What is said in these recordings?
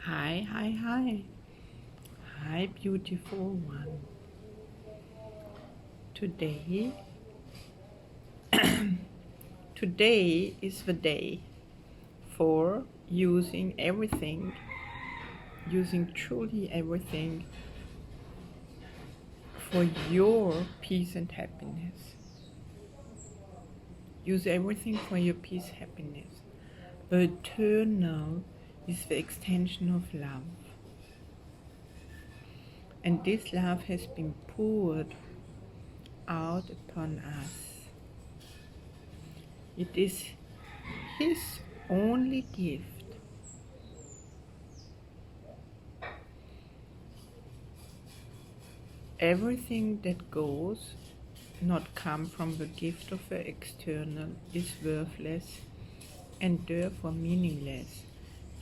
Hi, hi, hi. Hi, beautiful one. Today, today is the day for using truly everything for your peace and happiness. Use everything for your peace, happiness. The eternal is the extension of love. And this love has been poured out upon us. It is His only gift. Everything that goes not come from the gift of the external is worthless and therefore meaningless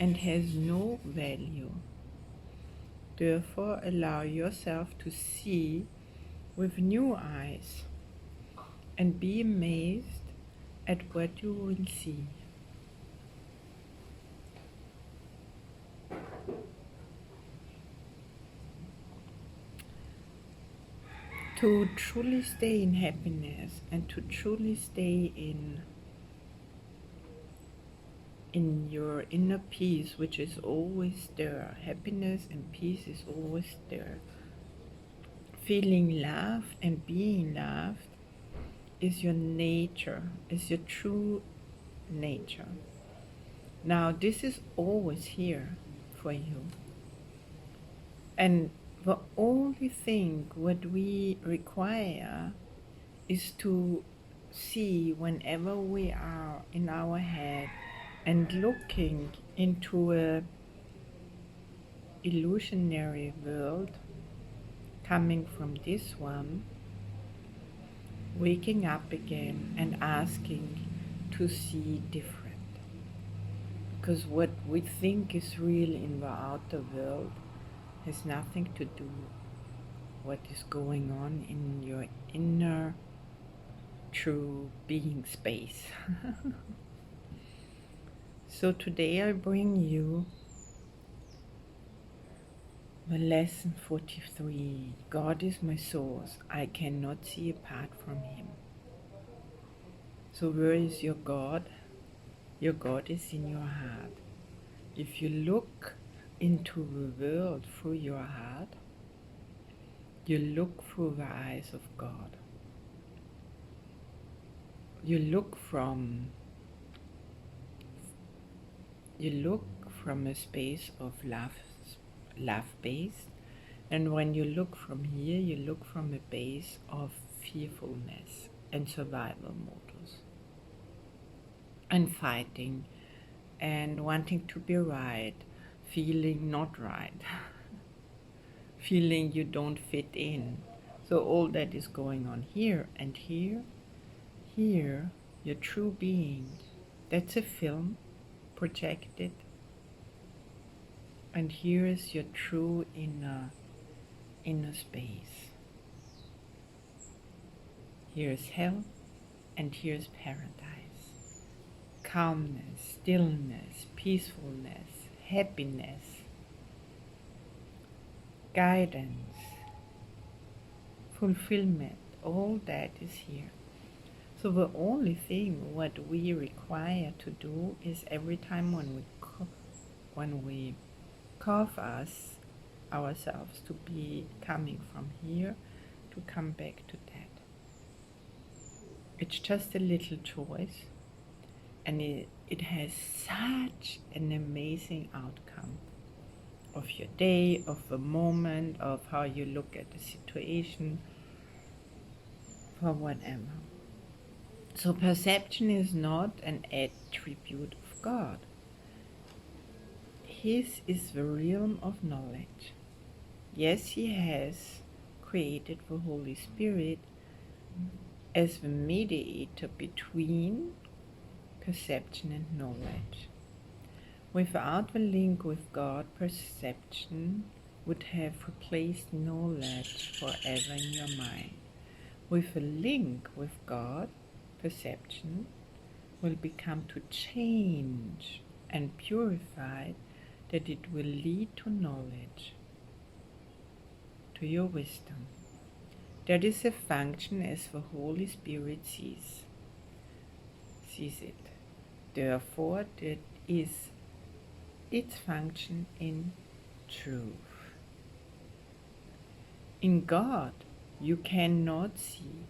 and has no value. Therefore allow yourself to see with new eyes and be amazed at what you will see. To truly stay in happiness and to truly stay in your inner peace, which is always there. Happiness and peace is always there. Feeling loved and being loved is your nature, is your true nature. Now, this is always here for you. And the only thing what we require is to see whenever we are in our head and looking into a illusionary world coming from this one, waking up again and asking to see different. Because what we think is real in the outer world has nothing to do what is going on in your inner true being space. So today I bring you the lesson 43. God is my source. I cannot see apart from Him. So where is your God? Your God is in your heart. If you look into the world through your heart, you look through the eyes of God. You look from a space of love based, and when you look from here, you look from a base of fearfulness and survival modus, and fighting, and wanting to be right, feeling not right, feeling you don't fit in. So all that is going on here, and here, your true being. That's a film projected, and here is your true inner space. Here's hell, and here's paradise. Calmness, stillness, peacefulness, happiness, guidance, fulfillment, all that is here. So the only thing what we require to do is every time when we carve ourselves to be coming from here, to come back to that. It's just a little choice, and it has such an amazing outcome of your day, of the moment, of how you look at the situation, for whatever. So perception is not an attribute of God. His is the realm of knowledge. Yes, He has created the Holy Spirit as the mediator between perception and knowledge. Without the link with God, perception would have replaced knowledge forever in your mind. With a link with God, perception will become to change and purified that it will lead to knowledge, to your wisdom. That is a function as the Holy Spirit sees it. Therefore, that is its function in truth. In God, you cannot see.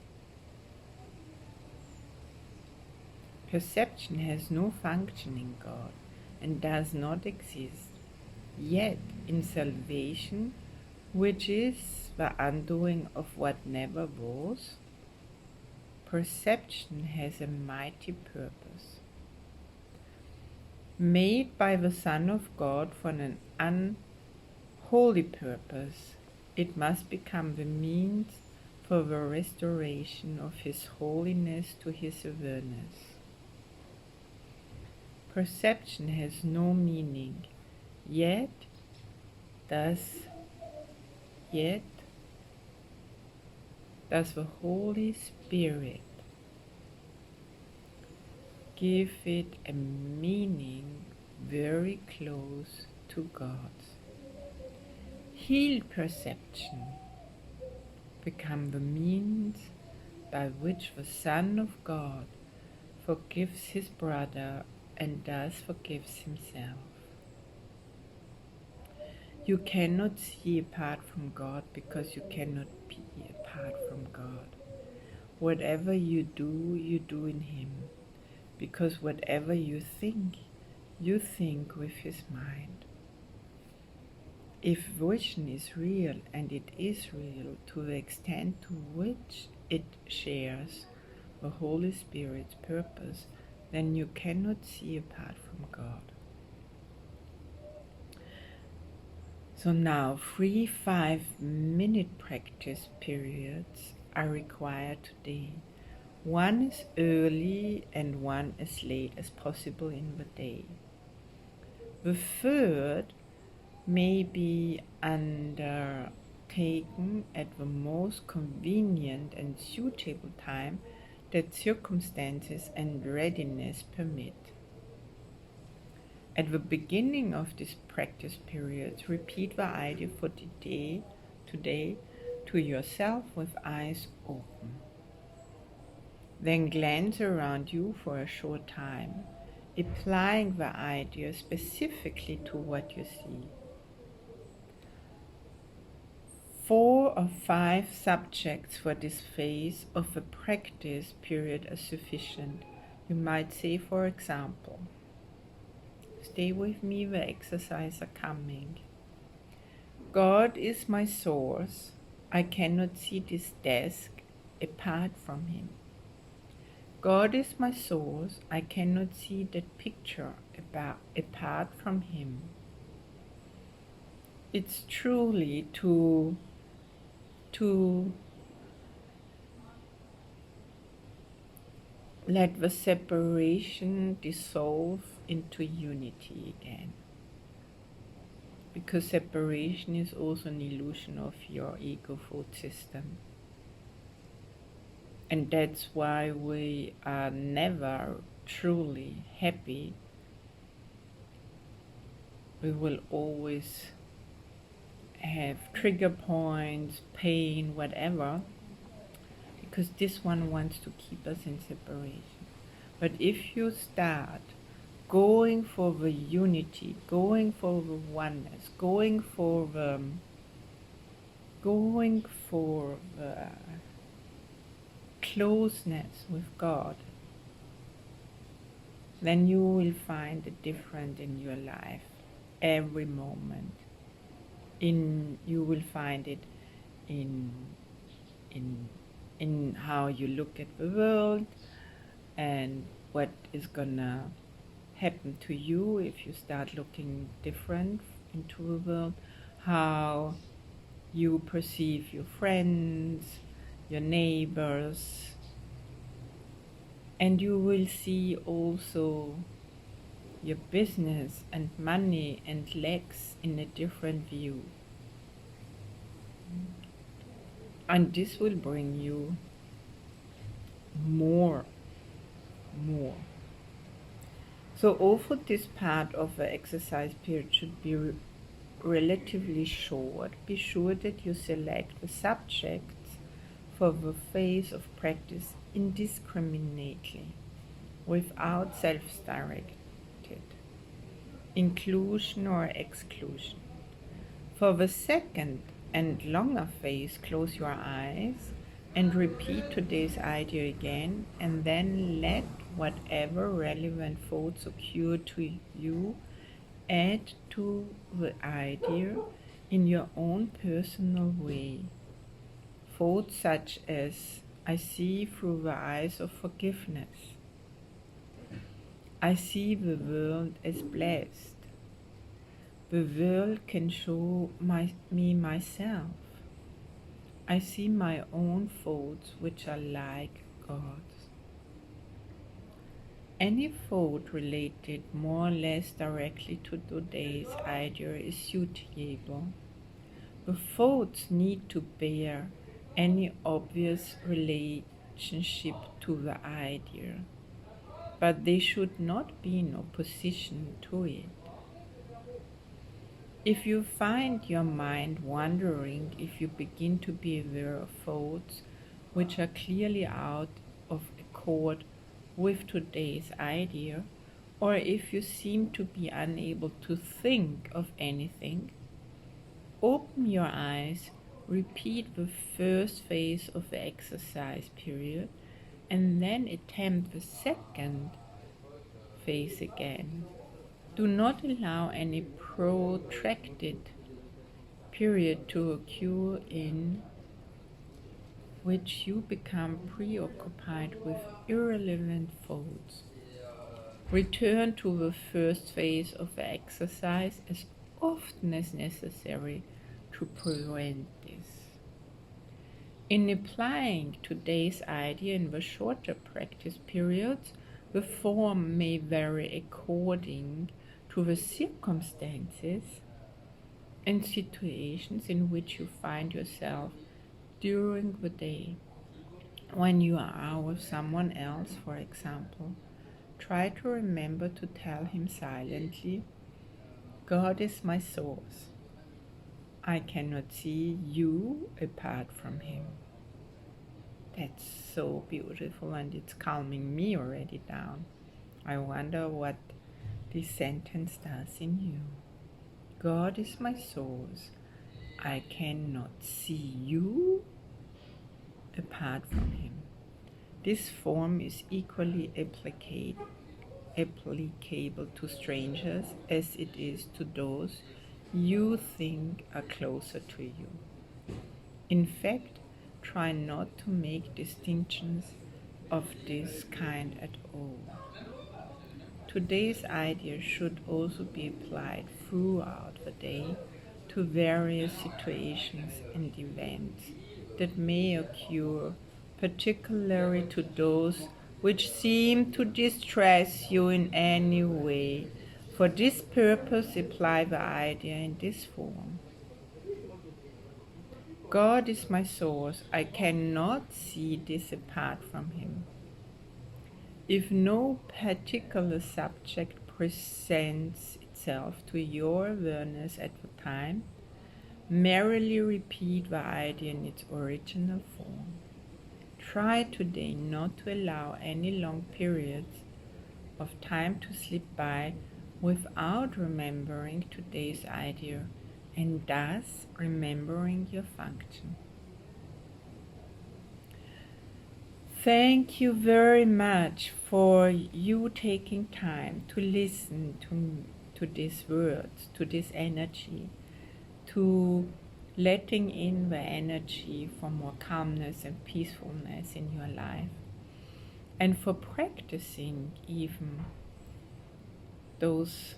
Perception has no function in God and does not exist. Yet, in salvation, which is the undoing of what never was, perception has a mighty purpose. Made by the Son of God for an unholy purpose, it must become the means for the restoration of His holiness to His awareness. Perception has no meaning, yet does the Holy Spirit give it a meaning very close to God's. Healed perception become the means by which the Son of God forgives his brother and thus forgives himself. You cannot see apart from God because you cannot be apart from God. Whatever you do in Him, because whatever you think with His mind. If vision is real, and it is real to the extent to which it shares the Holy Spirit's purpose, then you cannot see apart from God. So now 3 5-minute practice periods are required today. One as early and one as late as possible in the day. The third may be undertaken at the most convenient and suitable time that circumstances and readiness permit. At the beginning of this practice period, repeat the idea for today to yourself with eyes open. Then glance around you for a short time, applying the idea specifically to what you see. 4 or 5 subjects for this phase of the practice period are sufficient. You might say, for example, stay with me, the exercises are coming. God is my source. I cannot see this desk apart from Him. God is my source. I cannot see that picture apart from Him. It's truly to let the separation dissolve into unity again. Because separation is also an illusion of your ego thought system. And that's why we are never truly happy. We will always have trigger points, pain, whatever, because this one wants to keep us in separation. But if you start going for the unity, going for the oneness, going for the closeness with God, then you will find a difference in your life every moment. You will find it in how you look at the world and what is gonna happen to you if you start looking different into the world, how you perceive your friends, your neighbors, and you will see also your business and money and legs in a different view. And this will bring you more. So over this part of the exercise period should be relatively short. Be sure that you select the subjects for the phase of practice indiscriminately, without self-directed inclusion or exclusion. For the second and longer phase, close your eyes and repeat today's idea again, and then let whatever relevant thoughts occur to you add to the idea in your own personal way. Thoughts such as, I see through the eyes of forgiveness. I see the world as blessed. The world can show me myself. I see my own thoughts which are like God's. Any thought related more or less directly to today's idea is suitable. The thoughts need to bear any obvious relationship to the idea, but they should not be in opposition to it. If you find your mind wandering, if you begin to be aware of thoughts which are clearly out of accord with today's idea, or if you seem to be unable to think of anything, open your eyes, repeat the first phase of the exercise period, and then attempt the second phase again. Do not allow any protracted period to occur in which you become preoccupied with irrelevant thoughts. Return to the first phase of the exercise as often as necessary to prevent this. In applying today's idea in the shorter practice periods, the form may vary according to the circumstances and situations in which you find yourself during the day. When you are with someone else, for example, try to remember to tell him silently, God is my source. I cannot see you apart from him. That's so beautiful, and it's calming me already down. I wonder what this sentence does in you. God is my source. I cannot see you apart from him. This form is equally applicable to strangers as it is to those you think are closer to you. In fact, try not to make distinctions of this kind at all. Today's idea should also be applied throughout the day to various situations and events that may occur, particularly to those which seem to distress you in any way. For this purpose, apply the idea in this form. God is my source. I cannot see this apart from him. If no particular subject presents itself to your awareness at the time, merely repeat the idea in its original form. Try today not to allow any long periods of time to slip by without remembering today's idea and thus remembering your function. Thank you very much for you taking time to listen to these words, to this energy, to letting in the energy for more calmness and peacefulness in your life, and for practicing even those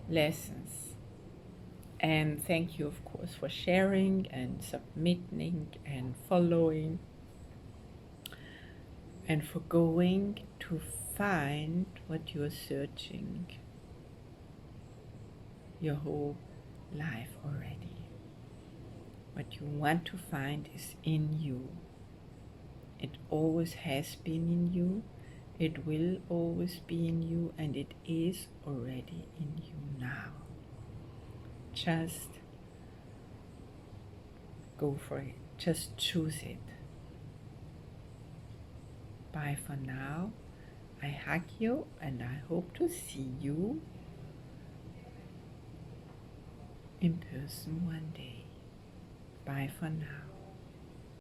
lessons. And thank you, of course, for sharing and submitting and following, and for going to find what you are searching your whole life already. What you want to find is in you. It always has been in you, It will always be in you, and it is already in you now. Just go for it. Just choose it. Bye for now. I hug you, and I hope to see you in person one day. Bye for now.